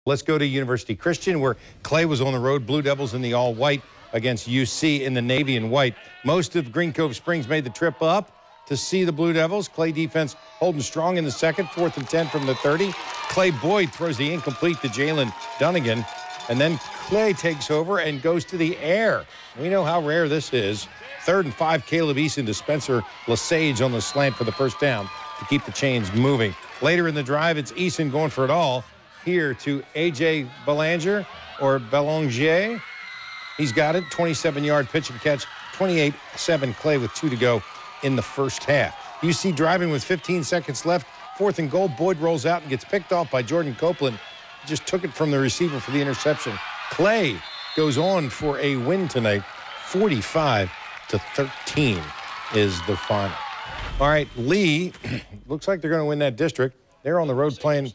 Let's go to University Christian, where Clay was on the road. Blue Devils in the all-white against UC in the navy and white. Most of Green Cove Springs made the trip up to see the Blue Devils. Clay defense holding strong in the second, 4th and 10 from the 30. Clay Boyd throws the incomplete to Jalen Dunnigan, and then Clay takes over and goes to the air. We know how rare this is. 3rd and 5, Caleb Eason to Spencer Lesage on the slant for the first down to keep the chains moving. Later in the drive, it's Eason going for it all. Here to A.J. Belanger or Belanger. He's got it. 27-yard pitch and catch. 28-7 Clay with 2 to go in the first half. UC driving with 15 seconds left. 4th and goal. Boyd rolls out and gets picked off by Jordan Copeland. Just took it from the receiver for the interception. Clay goes on for a win tonight. 45-13 is the final. All right, Lee, looks like they're going to win that district. They're on the road playing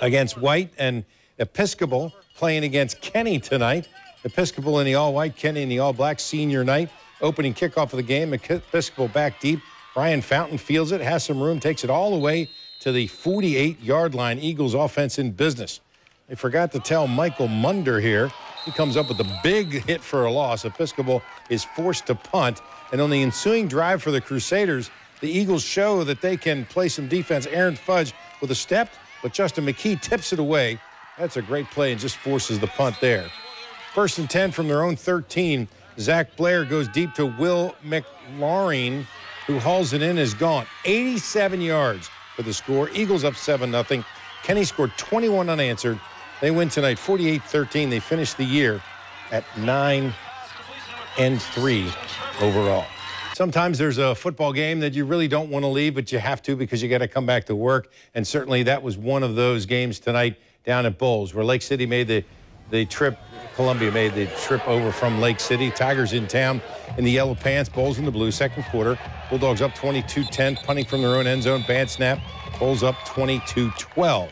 against White, and Episcopal playing against Kenny tonight. Episcopal in the all-white, Kenny in the all-black, senior night. Opening kickoff of the game, Episcopal back deep. Brian Fountain fields it, has some room, takes it all the way to the 48-yard line. Eagles offense in business. They forgot to tell Michael Munder here. He comes up with a big hit for a loss. Episcopal is forced to punt. And on the ensuing drive for the Crusaders, the Eagles show that they can play some defense. Aaron Fudge with a step, but Justin McKee tips it away. That's a great play and just forces the punt there. 1st and 10 from their own 13. Zach Blair goes deep to Will McLaurin, who hauls it in, is gone. 87 yards for the score. Eagles up 7-0. Kenny scored 21 unanswered. They win tonight 48-13. They finish the year at 9-3 overall. Sometimes there's a football game that you really don't want to leave, but you have to because you got to come back to work. And certainly that was one of those games tonight down at Bowles, where Lake City made the trip. Columbia made the trip over from Lake City. Tigers in town in the yellow pants, Bowles in the blue. Second quarter, Bulldogs up 22-10, punting from their own end zone. Bad snap. Bowles up 22-12.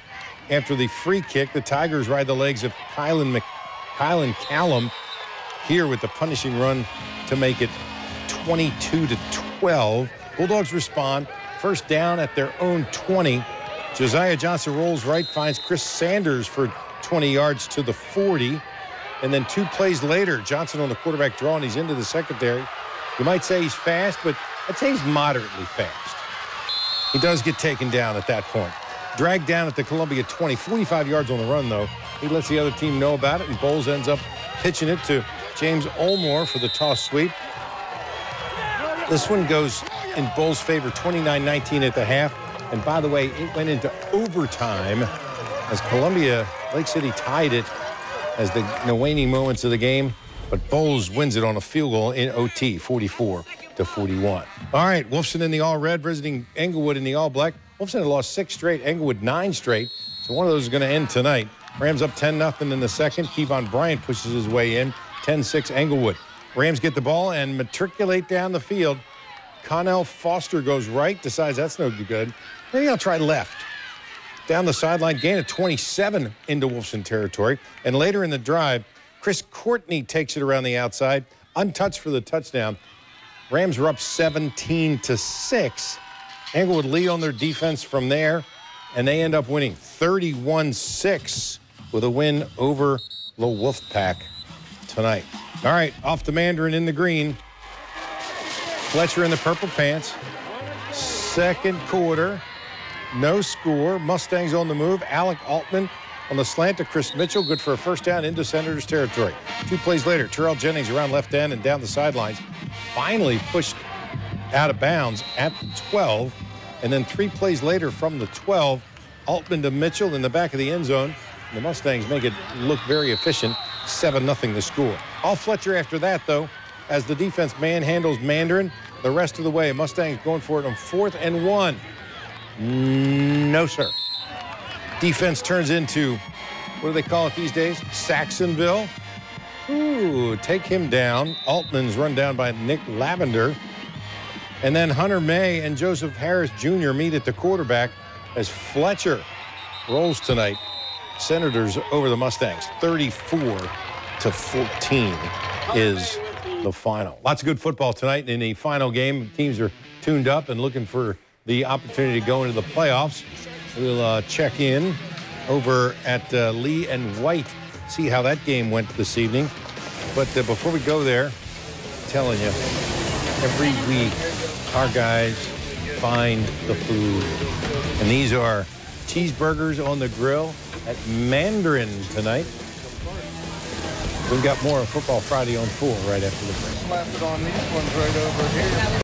After the free kick, the Tigers ride the legs of Kylan Callum here with the punishing run to make it 22-12. Bulldogs respond. First down at their own 20. Josiah Johnson rolls right, finds Chris Sanders for 20 yards to the 40. And then 2 plays later, Johnson on the quarterback draw, and he's into the secondary. You might say he's fast, but I'd say he's moderately fast. He does get taken down at that point. Dragged down at the Columbia 20. 45 yards on the run, though. He lets the other team know about it, and Bowles ends up pitching it to James Olmore for the toss sweep. This one goes in Bowles' favor, 29-19 at the half. And by the way, it went into overtime as Lake City tied it as the waning moments of the game. But Bowles wins it on a field goal in OT, 44-41. All right, Wolfson in the all-red visiting Englewood in the all-black. Wolfson had lost 6 straight, Englewood 9 straight. So one of those is going to end tonight. Rams up 10-0 in the second. Kevon Bryant pushes his way in, 10-6 Englewood. Rams get the ball and matriculate down the field. Connell Foster goes right, decides that's no good. Maybe I'll try left. Down the sideline, gain of 27 into Wolfson territory. And later in the drive, Chris Courtney takes it around the outside, untouched for the touchdown. Rams are up 17-6. Englewood lead on their defense from there, and they end up winning 31-6 with a win over the Wolfpack tonight. All right, off to Mandarin in the green. Fletcher in the purple pants. Second quarter, no score. Mustangs on the move. Alec Altman on the slant to Chris Mitchell. Good for a first down into Senators territory. 2 plays later, Terrell Jennings around left end and down the sidelines. Finally pushed out of bounds at the 12. And then 3 plays later from the 12, Altman to Mitchell in the back of the end zone. The Mustangs make it look very efficient. 7-0 the score. All Fletcher after that, though, as the defense manhandles Mandarin the rest of the way. Mustangs going for it on 4th and 1. No, sir. Defense turns into, what do they call it these days? Saxonville. Ooh, take him down. Altman's run down by Nick Lavender. And then Hunter May and Joseph Harris Jr. meet at the quarterback as Fletcher rolls tonight. Senators over the Mustangs. 34-14 is the final. Lots of good football tonight in the final game. Teams are tuned up and looking for the opportunity to go into the playoffs. We'll check in over at Lee and White. See how that game went this evening. But before we go there, I'm telling you, every week our guys find the food. And these are cheeseburgers on the grill at Mandarin tonight. We've got more of Football Friday on full right after the break. Slap it on these ones right over here.